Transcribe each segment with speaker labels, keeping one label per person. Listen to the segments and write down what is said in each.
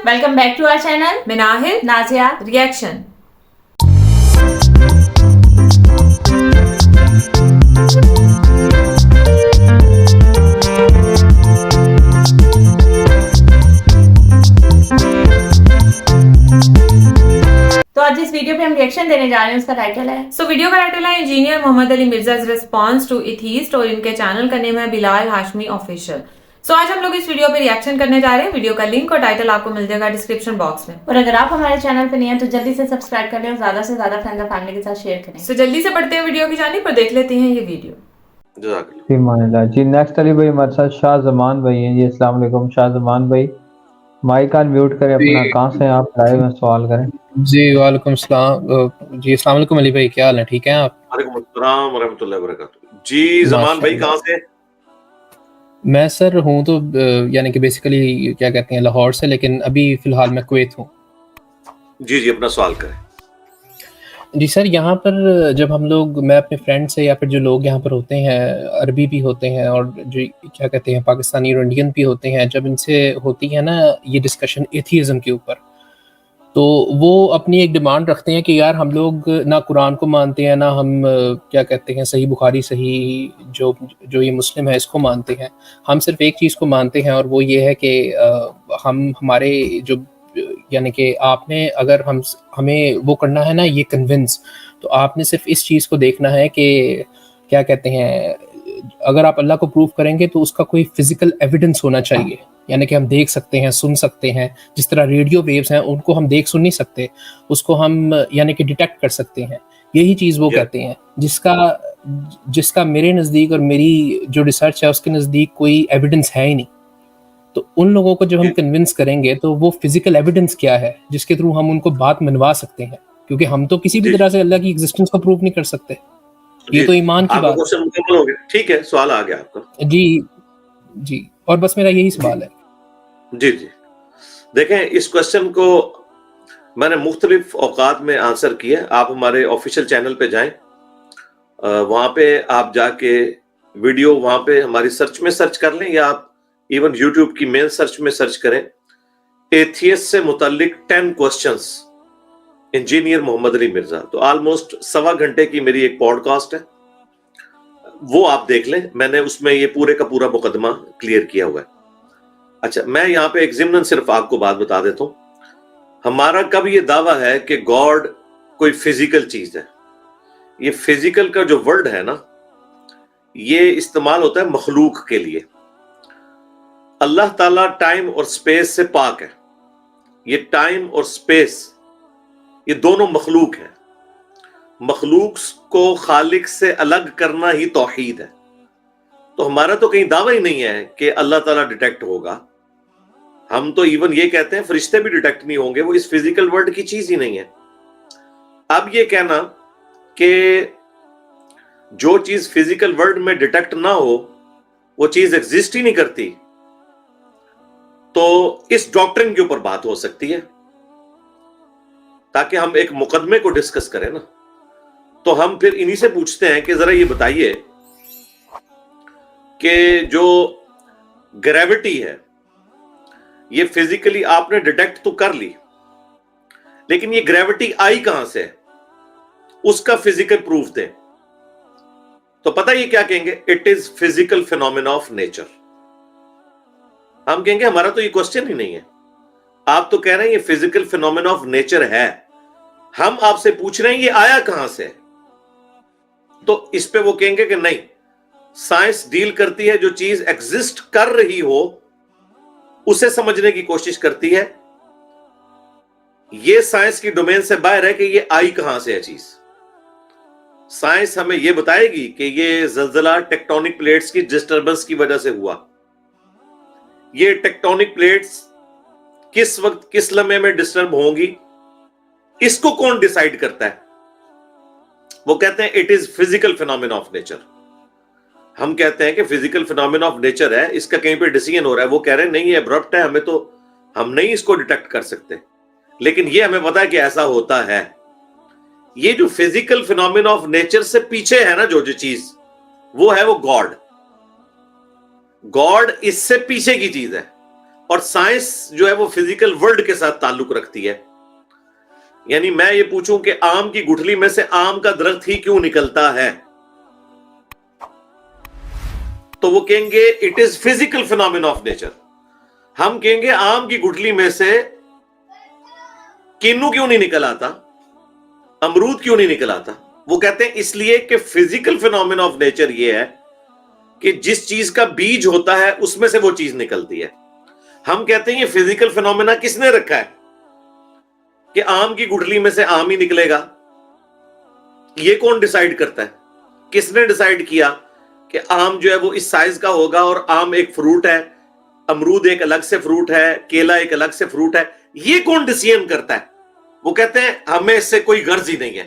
Speaker 1: Welcome back to our channel.
Speaker 2: Minahil
Speaker 1: Nazia.
Speaker 2: Reaction.
Speaker 1: तो आज इस वीडियो पे हम रिएक्शन देने जा रहे हैं, उसका टाइटल है
Speaker 2: वीडियो का टाइटल है engineer Mohammad Ali Mirza's response to atheist और इनके चैनल का नेम है बिलाल हाशमी ऑफिशियल। आज हम लोग इस वीडियो पे रिएक्शन करने जा रहे हैं। वीडियो का लिंक और टाइटल आपको मिल जाएगा डिस्क्रिप्शन बॉक्स में।
Speaker 1: और अगर आप हमारे चैनल पे नए हैं तो जल्दी से सब्सक्राइब कर लें और ज्यादा से ज्यादा फ्रेंड्स और फैमिली के साथ शेयर करें।
Speaker 2: जल्दी से बढ़ते हैं वीडियो की जानिब और देख लेते हैं ये वीडियो।
Speaker 3: जी नेक्स्ट अली भाई हमारे साथ शाह जमान भाई हैं जी। अस्सलाम वालेकुम शाह जमान भाई, माइक अनम्यूट करें अपना। कहाँ से आप लाइव में सवाल करें
Speaker 4: जी? वालेकुम सलाम जी। अस्सलाम वालेकुम अली भाई, क्या हाल है? ठीक हैं आप?
Speaker 5: वालेकुम अस्सलाम व रहमतुल्लाहि व बरकातहू। जी जमान भाई कहाँ से?
Speaker 4: मैं सर हूँ तो यानी कि बेसिकली क्या कहते हैं लाहौर से, लेकिन अभी फिलहाल मैं कुवैत हूँ।
Speaker 5: जी अपना सवाल करें।
Speaker 4: जी सर, यहाँ पर जब हम लोग, मैं अपने फ्रेंड से या फिर जो लोग यहाँ पर होते हैं, अरबी भी होते हैं और जो क्या कहते हैं पाकिस्तानी और इंडियन भी होते हैं, जब इनसे होती है ना ये डिस्कशन एथीज़म के ऊपर, तो वो अपनी एक डिमांड रखते हैं कि यार हम लोग ना कुरान को मानते हैं, ना हम क्या कहते हैं सही बुखारी, सही जो ये मुस्लिम है इसको मानते हैं। हम सिर्फ एक चीज़ को मानते हैं और वो ये है कि हम हमारे जो यानी कि आपने अगर हमें वो करना है ना ये कन्विंस, तो आपने सिर्फ इस चीज़ को देखना है कि क्या कहते हैं अगर आप अल्लाह को प्रूव करेंगे तो उसका कोई फिजिकल एविडेंस होना चाहिए, यानी कि हम देख सकते हैं, सुन सकते हैं। जिस तरह रेडियो वेव्स हैं उनको हम देख सुन नहीं सकते, उसको हम यानी कि डिटेक्ट कर सकते हैं। यही चीज़ वो कहते हैं, जिसका मेरे नज़दीक और मेरी जो रिसर्च है उसके नज़दीक कोई एविडेंस है ही नहीं। तो उन लोगों को जब हम कन्विंस करेंगे तो वो फिजिकल एविडेंस क्या है जिसके थ्रू हम उनको बात मनवा सकते हैं, क्योंकि हम तो किसी भी तरह से अल्लाह की एग्जिस्टेंस को प्रूव नहीं कर सकते। ये तो ईमान की बात
Speaker 5: है। ठीक है, सवाल आ गया आपका।
Speaker 4: जी और बस मेरा यही सवाल है।
Speaker 5: जी देखें, इस क्वेश्चन को मैंने मुख्तलिफ औकात में आंसर किया। आप हमारे ऑफिशियल चैनल पे जाएं, वहां पे आप जाके वीडियो वहां पे हमारी सर्च में सर्च कर लें, या आप इवन यूट्यूब की मेन सर्च में सर्च करें एथियस्ट से मुताल्लिक 10 क्वेश्चंस इंजीनियर मोहम्मद अली मिर्जा। तो ऑलमोस्ट 1.25 घंटे की मेरी एक पॉडकास्ट है, वो आप देख लें। मैंने उसमें ये पूरे का पूरा मुकदमा क्लियर किया हुआ है। अच्छा, मैं यहाँ पे एक ज़िम्नन सिर्फ आपको बात बता देता हूँ। हमारा कब ये दावा है कि गॉड कोई फिजिकल चीज है? ये फिजिकल का जो वर्ड है ना, ये इस्तेमाल होता है मखलूक के लिए। अल्लाह ताला टाइम और स्पेस से पाक है। ये टाइम और स्पेस ये दोनों मखलूक हैं। मखलूक को खालिक से अलग करना ही तौहीद है। तो हमारा तो कहीं दावा ही नहीं है कि अल्लाह ताला डिटेक्ट होगा। हम तो इवन ये कहते हैं फरिश्ते भी डिटेक्ट नहीं होंगे, वो इस फिजिकल वर्ल्ड की चीज ही नहीं है। अब ये कहना कि जो चीज फिजिकल वर्ल्ड में डिटेक्ट ना हो वो चीज एग्जिस्ट ही नहीं करती, तो इस डॉक्ट्रिन के ऊपर बात हो सकती है, ताकि हम एक मुकदमे को डिस्कस करें ना। तो हम फिर इन्हीं से पूछते हैं कि जरा ये बताइए कि जो ग्रेविटी है ये फिजिकली आपने डिटेक्ट तो कर ली, लेकिन ये ग्रेविटी आई कहां से, उसका फिजिकल प्रूफ दें। तो पता ये क्या कहेंगे? It is physical phenomena of nature. हम कहेंगे हमारा तो ये क्वेश्चन ही नहीं है। आप तो कह रहे हैं ये फिजिकल फिनोमेना ऑफ नेचर है, हम आपसे पूछ रहे हैं ये आया कहां से। तो इस पे वो कहेंगे कि नहीं, साइंस डील करती है जो चीज एग्जिस्ट कर रही हो उसे समझने की कोशिश करती है। ये साइंस की डोमेन से बाहर है कि ये आई कहां से है चीज। साइंस हमें यह बताएगी कि ये ज़लज़ला टेक्टोनिक प्लेट्स की डिस्टर्बेंस की वजह से हुआ। ये टेक्टोनिक प्लेट्स किस वक्त किस लम्हे में डिस्टर्ब होंगी, इसको कौन डिसाइड करता है? वो कहते हैं it is physical phenomena of nature. हम कहते हैं कि फिजिकल फिनोमेना ऑफ नेचर है, इसका कहीं पे डिसीजन हो रहा है। वो कह रहे हैं नहीं, ये अब्रप्ट है, हमें तो हम नहीं इसको डिटेक्ट कर सकते, लेकिन ये हमें पता है कि ऐसा होता है। ये जो फिजिकल फिनोमेना ऑफ नेचर से पीछे है ना जो चीज, वो है वो गॉड। गॉड इससे पीछे की चीज है। اور سائنس جو ہے وہ فزیکل ورلڈ کے ساتھ تعلق رکھتی ہے. یعنی میں یہ پوچھوں کہ آم کی گٹھلی میں سے آم کا درخت ہی کیوں نکلتا ہے, تو وہ کہیں گے it is physical phenomena of nature. ہم کہیں گے آم کی گٹھلی میں سے کینو کیوں نہیں نکل آتا, امرود کیوں نہیں نکل آتا؟ وہ کہتے ہیں اس لیے کہ فزیکل فینومینا آف نیچر یہ ہے کہ جس چیز کا بیج ہوتا ہے اس میں سے وہ چیز نکلتی ہے. ہم کہتے ہیں یہ فزیکل فینومینا کس نے رکھا ہے کہ آم کی گٹھلی میں سے آم ہی نکلے گا؟ یہ کون ڈیسائیڈ کرتا ہے؟ کس نے ڈیسائیڈ کیا کہ آم جو ہے وہ اس سائز کا ہوگا اور آم ایک فروٹ ہے, امرود ایک الگ سے فروٹ ہے, کیلا ایک الگ سے فروٹ ہے؟ یہ کون ڈیسیژن کرتا ہے؟ وہ کہتے ہیں ہمیں اس سے کوئی غرض ہی نہیں ہے,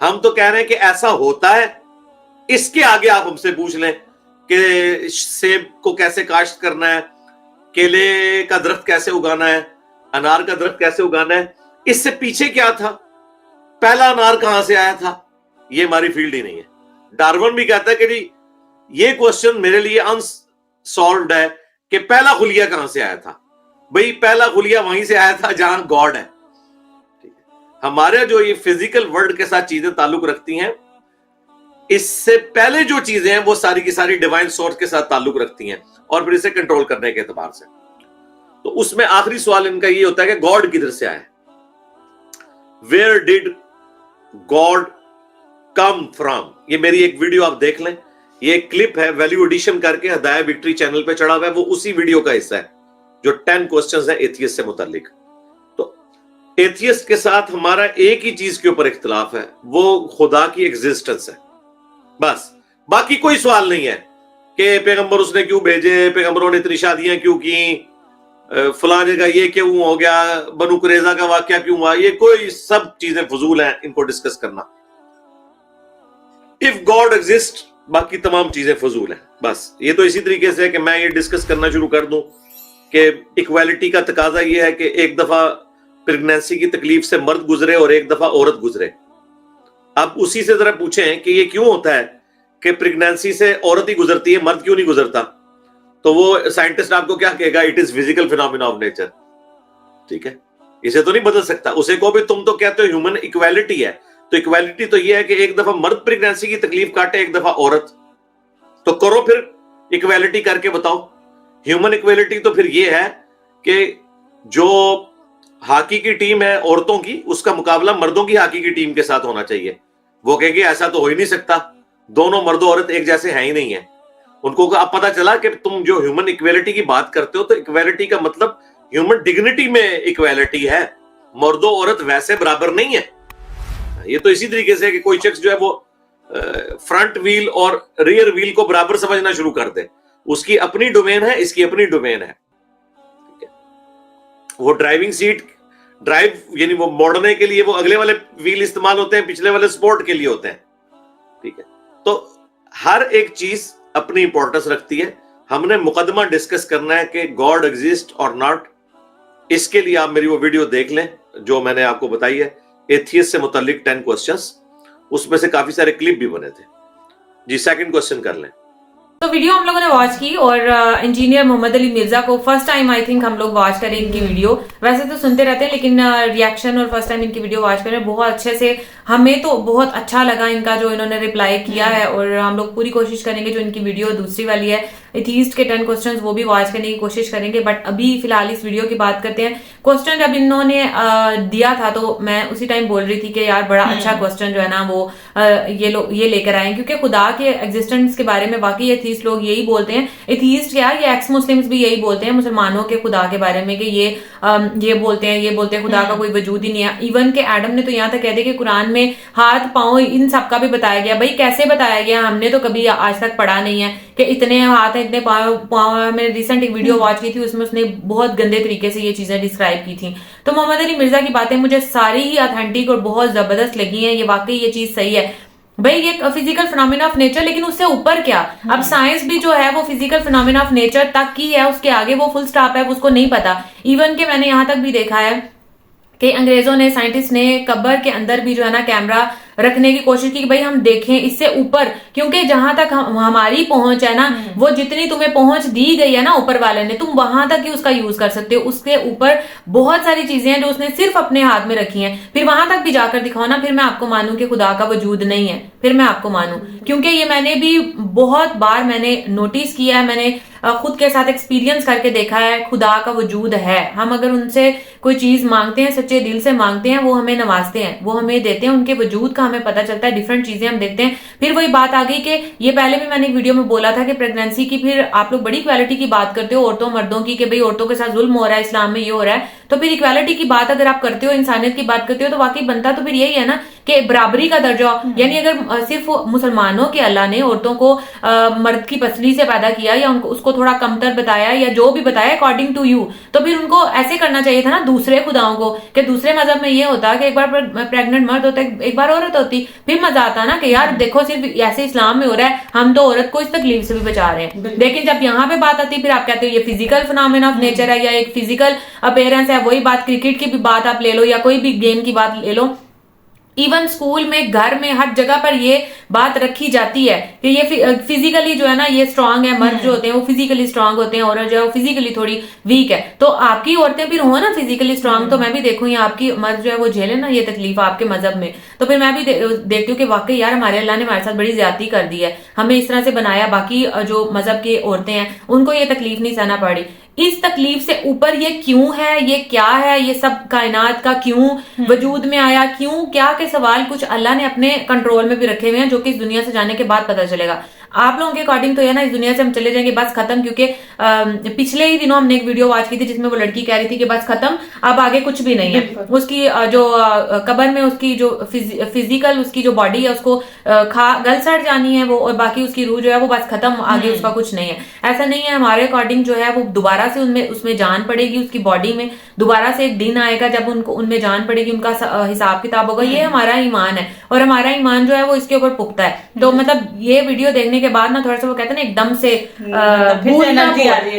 Speaker 5: ہم تو کہہ رہے ہیں کہ ایسا ہوتا ہے. اس کے آگے آپ ہم سے پوچھ لیں کہ سیب کو کیسے کاشت کرنا ہے, کیلے کا درخت کیسے اگانا ہے, انار کا درخت کیسے اگانا ہے, اس سے پیچھے کیا تھا, پہلا انار کہاں سے آیا تھا, یہ ہماری فیلڈ ہی نہیں ہے. ڈارون بھی کہتا ہے کہ جی یہ کوسچن میرے لیے انسالوڈ ہے کہ پہلا خلیہ کہاں سے آیا تھا. بھئی پہلا خلیہ وہیں سے آیا تھا جہاں گاڈ ہے. ہمارے جو یہ فزیکل ورلڈ کے ساتھ چیزیں تعلق رکھتی ہیں, اس سے پہلے جو چیزیں ہیں وہ ساری کی ساری ڈیوائن سورس کے ساتھ تعلق رکھتی ہیں اور پھر اسے کنٹرول کرنے کے اعتبار سے. تو اس میں آخری سوال ان کا یہ ہوتا ہے کہ گاڈ کدھر سے آیا, where dead God come from. یہ میری ایک ویڈیو آپ دیکھ لیں, یہ ایک کلپ ہے ویلیو ایڈیشن کر کے ہدایہ وکٹری چینل پہ چڑھا ہوا ہے, وہ اسی ویڈیو کا حصہ ہے جو 10 کوسچنز ہیں ایتھیسٹ سے متعلق. تو ایتھیسٹ کے ساتھ ہمارا ایک ہی چیز کے اوپر اختلاف ہے, وہ خدا کی ایگزسٹنس ہے بس. باقی کوئی سوال نہیں ہے کہ پیغمبر اس نے کیوں بھیجے, پیغمبروں نے اتنی شادیاں کیوں کی, فلاں جگہ یہ کیوں ہو گیا, بنو قریظہ کا واقعہ کیوں ہوا. یہ کوئی سب چیزیں فضول ہیں ان کو ڈسکس کرنا. اف گاڈ ایگزسٹ, باقی تمام چیزیں فضول ہیں بس. یہ تو اسی طریقے سے کہ میں یہ ڈسکس کرنا شروع کر دوں کہ ایکویلٹی کا تقاضا یہ ہے کہ ایک دفعہ پریگنینسی کی تکلیف سے مرد گزرے اور ایک دفعہ عورت گزرے. اب اسی سے ذرا پوچھیں کہ یہ کیوں ہوتا ہے کہ پریگنینسی سے عورت ہی گزرتی ہے, مرد کیوں نہیں گزرتا؟ تو وہ سائنٹسٹ آپ کو کیا کہے گا, it is physical phenomena of nature. ٹھیک ہے, اسے تو نہیں بدل سکتا. اسے کو بھی تم تو کہتے ہو ہیومن ایکویلٹی ہے, تو ایکویلٹی تو یہ ہے کہ ایک دفعہ مرد پریگنینسی کی تکلیف کاٹے, ایک دفعہ عورت. تو کرو پھر ایکویلٹی کر کے بتاؤ. ہیومن ایکویلٹی تو پھر یہ ہے کہ جو ہاکی کی ٹیم ہے عورتوں کی, اس کا مقابلہ مردوں کی ہاکی کی ٹیم کے ساتھ ہونا چاہیے. وہ کہے گی ایسا تو ہو ہی نہیں سکتا, دونوں مرد و عورت ایک جیسے ہیں ہی نہیں ہیں. ان کو اب پتا چلا کہ تم جو ہیومن ایکویلٹی کی بات کرتے ہو تو ایکویلٹی کا مطلب ہیومن ڈگنیٹی میں ایکویلٹی ہے, مرد و عورت ویسے برابر نہیں ہے. یہ تو اسی طریقے سے کہ کوئی شخص جو ہے وہ فرنٹ ویل اور ریئر ویل کو برابر سمجھنا شروع کر دے. اس کی اپنی ڈومین ہے, اس کی اپنی ڈومین ہے. وہ ڈرائیونگ سیٹ ڈرائیو یعنی وہ موڑنے کے لیے وہ اگلے والے ویل استعمال ہوتے ہیں, پچھلے والے سپورٹ کے لیے ہوتے ہیں. ٹھیک ہے, تو ہر ایک چیز اپنی امپورٹنس رکھتی ہے. ہم نے مقدمہ ڈسکس کرنا ہے کہ گاڈ ایگزسٹ اور ناٹ. اس کے لیے آپ میری وہ ویڈیو دیکھ لیں جو میں نے آپ کو بتائی ہے, ایتھیسٹ سے متعلق 10 کوسچنز. اس میں سے کافی سارے کلپ بھی بنے تھے. جی سیکنڈ کوسچن کر لیں.
Speaker 2: تو ویڈیو ہم لوگوں نے واچ کی اور انجینئر محمد علی مرزا کو فرسٹ ٹائم آئی تھنک ہم لوگ واچ کریں ان کی ویڈیو. ویسے تو سنتے رہتے ہیں لیکن ریئیکشن اور فرسٹ ٹائم ان کی ویڈیو واچ کریں بہت اچھے سے. ہمیں تو بہت اچھا لگا ان کا جو انہوں نے رپلائی کیا ہے, اور ہم لوگ پوری کوشش کریں گے جو ان کی ویڈیو دوسری والی ہے ایتھیسٹ کے 10 کوسچنز وہ بھی واچ کرنے کی کوشش کریں گے. بٹ ابھی فی الحال اس ویڈیو کی بات کرتے ہیں. کوسچن جب انہوں نے دیا تھا تو میں اسی ٹائم بول رہی تھی کہ یار بڑا اچھا کوسچن جو ہے نا وہ یہ لے کر آئے, کیونکہ خدا کے ایگزسٹنس کے بارے میں واقعی ایتھیسٹ لوگ یہی بولتے ہیں. ایتھیسٹ کیا, یہ ایکس مسلمز بھی یہی بولتے ہیں مسلمانوں کے خدا کے بارے میں کہ یہ بولتے ہیں خدا کا کوئی وجود ہی نہیں ہے. ایون کہ ایڈم نے تو یہاں تک کہہ دیا کہ قرآن میں ہاتھ پاؤں ان سب کا بھی بتایا گیا. بھائی کیسے بتایا گیا, ہم نے تو کبھی آج تک پڑھا نہیں ہے کہ اتنے ہاتھ ہیں اتنے پاؤں. میں نے ریسنٹ ایک ویڈیو واچ کی تھی, اس میں اس نے بہت گندے طریقے سے یہ چیزیں ڈسکرائب کی تھیں. تو محمد علی مرزا کی باتیں مجھے ساری ہی اتھینٹک اور بہت زبردست لگی ہیں. یہ واقعی یہ چیز صحیح ہے بھائی, یہ فزیکل فینومینا آف نیچر, لیکن اس سے اوپر کیا. اب سائنس بھی جو ہے وہ فزیکل فینومینا آف نیچر تک کی ہے, اس کے آگے وہ فل سٹاپ ہے, اس کو نہیں پتا. ایون کہ میں نے یہاں تک بھی دیکھا ہے कि अंग्रेजों ने, साइंटिस्ट ने कब्र के अंदर भी जो है ना कैमरा रखने की कोशिश की कि भाई हम देखें इससे ऊपर, क्योंकि जहां तक हमारी पहुंच है ना, वो जितनी तुम्हें पहुंच दी गई है ना ऊपर वाले ने, तुम वहां तक ही उसका यूज कर सकते हो। उसके ऊपर बहुत सारी चीजें हैं जो उसने सिर्फ अपने हाथ में रखी हैं, फिर वहां तक भी जाकर दिखाओ ना, फिर मैं आपको मानूं कि खुदा का वजूद नहीं है, फिर मैं आपको मानूं। क्योंकि ये मैंने भी बहुत बार मैंने नोटिस किया है, मैंने खुद के साथ एक्सपीरियंस करके देखा है, खुदा का वजूद है। हम अगर उनसे कोई चीज मांगते हैं, सच्चे दिल से मांगते हैं, वो हमें नवाजते हैं, वो हमें देते हैं, उनके वजूद का हमें पता चलता है, डिफरेंट चीजें हम देखते हैं। फिर वही बात आ गई कि ये पहले भी मैंने एक वीडियो में बोला था कि प्रेगनेंसी की, फिर आप लोग बड़ी इक्वालिटी की बात करते हो औरतों मर्दों की, कि भाई औरतों के साथ जुल्म हो रहा है, इस्लाम में ये हो रहा है, तो फिर इक्वालिटी की बात अगर आप करते हो, इंसानियत की बात करते हो, तो वाकई बनता तो फिर यही है ना कि बराबरी का दर्जा। यानी अगर सिर्फ मुसलमानों के अल्लाह ने औरतों को मर्द की पसली से पैदा किया, या उनको उसको थोड़ा कमतर बताया, या जो भी बताया अकॉर्डिंग टू यू, तो फिर उनको ऐसे करना चाहिए था ना दूसरे खुदाओं को, कि दूसरे मजहब में ये होता कि एक बार प्रेग्नेंट मर्द होता, एक बार औरत होती, फिर मजा आता ना कि यार देखो सिर्फ ऐसे इस्लाम में हो रहा है, हम तो औरत को इस तकलीफ से भी बचा रहे हैं। लेकिन जब यहाँ पे बात आती है, फिर आप कहते हो ये फिजिकल फिनोमेना ऑफ नेचर है, या एक फिजिकल अपीयरेंस है। वही बात क्रिकेट की भी बात आप ले लो, या कोई भी गेम की बात ले लो, इवन स्कूल में, घर में, हर जगह पर ये बात रखी जाती है कि ये फिजिकली जो है ना ये स्ट्रांग है, मर्द जो होते हैं वो फिजिकली स्ट्रांग होते हैं, औरत जो है वो फिजिकली थोड़ी वीक है। तो आपकी औरतें फिर हो ना फिजिकली स्ट्रांग, तो मैं भी देखूं या आपकी मर्द जो है वो झेले ना ये तकलीफ आपके मजहब में, तो फिर मैं भी देखती हूँ कि वाकई यार हमारे अल्लाह ने हमारे साथ बड़ी ज्यादती कर दी है, हमें इस तरह से बनाया, बाकी जो मजहब की औरतें हैं उनको ये तकलीफ नहीं सहना पड़ी। इस तकलीफ से ऊपर ये क्यों है, ये क्या है, ये सब कायनात का क्यों वजूद में आया, क्यों, क्या के सवाल कुछ अल्लाह ने अपने कंट्रोल में भी रखे हुए हैं, जो कि इस दुनिया से जाने के बाद पता चलेगा। आप लोगों के अकॉर्डिंग तो है ना इस दुनिया से हम चले जाएंगे बस खत्म, क्योंकि पिछले ही दिनों हमने एक वीडियो वॉच की थी जिसमें वो लड़की कह रही थी कि बस खत्म, अब आगे कुछ भी नहीं है। उसकी जो कब्र में उसकी जो फिजिकल उसकी जो बॉडी है उसको गल सड़ जानी है वो, और बाकी उसकी रूह जो है वो बस खत्म, आगे उसका कुछ नहीं है। ऐसा नहीं है, हमारे अकॉर्डिंग जो है वो दोबारा से उसमें जान पड़ेगी, उसकी बॉडी में दोबारा से एक दिन आएगा जब उनमें जान पड़ेगी, उनका हिसाब किताब होगा। ये हमारा ईमान है, और हमारा ईमान जो है वो इसके ऊपर पुख्ता है। तो मतलब ये वीडियो देखने के बाद ना थोड़ा सा वो कहते हैं ना एकदम से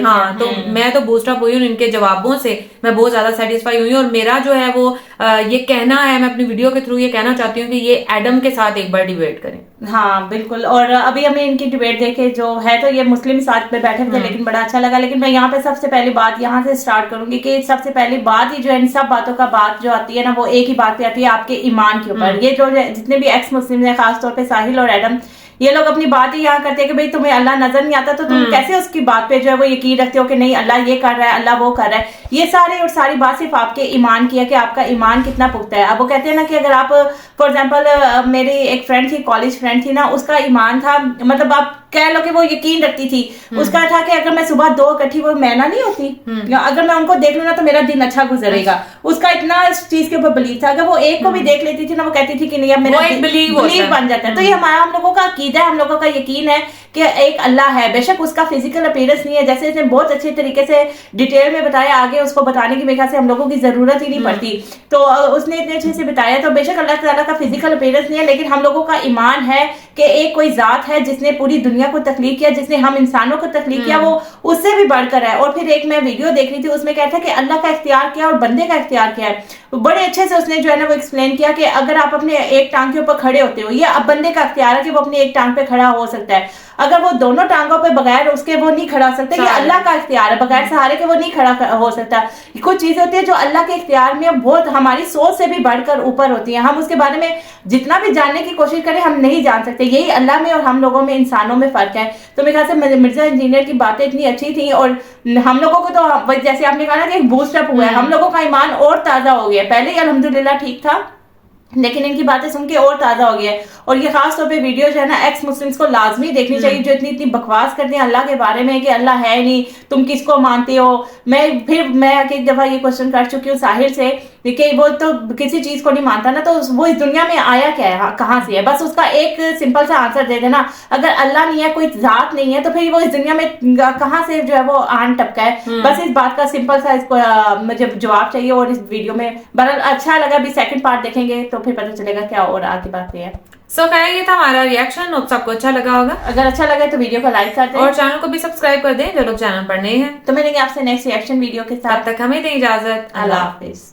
Speaker 2: हाँ, तो मैं तो बूस्ट अप हुई हूँ इनके जवाबों से, मैं बहुत ज्यादा सेटिस्फाई हुई हूँ। और मेरा जो है वो ये कहना है, मैं अपनी वीडियो के थ्रू ये कहना चाहती हूँ कि ये एडम के साथ एक बार डिबेट करें।
Speaker 1: हाँ बिल्कुल। और अभी हमें इनकी डिबेट देखे जो है, तो ये मुस्लिम साथ में बैठे थे, लेकिन बड़ा अच्छा लगा। लेकिन मैं यहाँ पे सबसे पहली बात यहाँ से स्टार्ट करूंगी कि सबसे पहली बात ही जो है इन सब बातों का बात जो आती है ना, वो एक ही बात पे आती है, आपके ईमान के ऊपर। ये जो जितने भी एक्स मुस्लिम है, खासतौर पे साहिल और एडम, ये लोग अपनी बात ही यहाँ करते हैं कि भाई तुम्हें अल्लाह नजर नहीं आता, तो तुम कैसे उसकी बात पे जो है वो यकीन रखते हो कि नहीं अल्लाह ये कर रहा है, अल्लाह वो कर रहा है। ये सारे और सारी बात सिर्फ आपके ईमान की है कि आपका ईमान कितना पुख्ता है। अब वो कहते हैं ना कि अगर आप फॉर एग्जाम्पल मेरी एक फ्रेंड थी, कॉलेज फ्रेंड थी ना, उसका ईमान था, मतलब आप कह लो कि वो यकीन रखती थी, उसका था कि अगर मैं सुबह 2 इकट्ठी वो मैना नहीं होती, अगर मैं उनको देख लूँ ना तो मेरा दिन अच्छा गुजरेगा। उसका इतना इस चीज के ऊपर बिलीव था, अगर वो एक को भी देख लेती थी ना, वो कहती थी कि नहीं अब मेरा बिलीव बन जाता है। तो ये हमारा हम लोगों का अकीदा है, हम लोगों का यकीन है कि एक अल्लाह है। बेशक उसका फिजिकल अपीयरेंस नहीं है, जैसे इसने बहुत अच्छे तरीके से डिटेल में बताया, आगे उसको बताने की मेरे ख्याल से हम लोगों की जरूरत ही नहीं पड़ती। तो उसने इतने अच्छे से बताया। तो बेशक अल्लाह ताला का फिजिकल अपीयरेंस नहीं है, लेकिन हम लोगों का ईमान है कि एक कोई जात है जिसने पूरी दुनिया को तख्लीक किया, जिसने हम इंसानों को तख्लीक किया, वो उससे भी बढ़कर है। और फिर एक मैं वीडियो देख रही थी, उसमें कहता है कि अल्लाह का इख्तियार क्या और बंदे का इख्तियार क्या है। बड़े अच्छे से उसने जो है ना वो एक्सप्लेन किया कि अगर आप अपने एक टांग के ऊपर खड़े होते हो, ये अब बंदे का इख्तियार है कि वो अपनी एक टांग पे खड़ा हो सकता है। अगर वो दोनों टांगों पे बगैर उसके वो नहीं खड़ा हो सकता, ये अल्लाह का इख्तियार है, बगैर सहारे के वो नहीं खड़ा हो सकता। कुछ चीजें होती है जो अल्लाह के इख्तियार में बहुत हमारी सोच से भी बढ़कर ऊपर होती है, हम उसके बारे में जितना भी जानने की कोशिश करें हम नहीं जान सकते। यही अल्लाह में और हम लोगों में, इंसानों में फर्क है। तो मेरे ख्याल से मिर्जा इंजीनियर की बातें इतनी अच्छी थी, और हम लोगों को तो जैसे आपने कहा ना कि एक बूस्ट अप हुआ है, हम लोगों का ईमान और ताजा हो गया। पहले ही अल्हम्दुलिल्लाह ठीक था, लेकिन इनकी बातें सुन के और ताजा हो गया है। और ये खास तौर पे वीडियो जो है ना एक्स मुस्लिम्स को लाजमी देखनी चाहिए, जो इतनी बकवास करते हैं अल्लाह के बारे में कि अल्लाह है नहीं, तुम किसको मानते हो। मैं एक दफा ये क्वेश्चन कर चुकी हूँ साहिल से कि वो तो किसी चीज को नहीं मानता ना, तो वो इस दुनिया में आया क्या है, कहाँ से है, बस उसका एक सिंपल सा आंसर दे देना। अगर अल्लाह नहीं है, कोई जात नहीं है, तो फिर वो इस दुनिया में कहाँ से जो है वो आन टपका है। बस इस बात का सिंपल सा इसको मुझे जवाब चाहिए। और इस वीडियो में बड़ा अच्छा लगा, अभी सेकंड पार्ट देखेंगे तो फिर पता चलेगा क्या और आगे बात है।
Speaker 2: सो खैर ये था हमारा रिएक्शन, होप सबको अच्छा लगा होगा।
Speaker 1: अगर अच्छा लगा तो वीडियो को लाइक कर दें
Speaker 2: और चैनल को भी सब्सक्राइब कर दें जो लोग चैनल पर नए हैं।
Speaker 1: तो मिलेंगे आपसे नेक्स्ट रिएक्शन वीडियो के साथ,
Speaker 2: तब तक हमें दें इजाजत,
Speaker 1: अल्लाह हाफिज।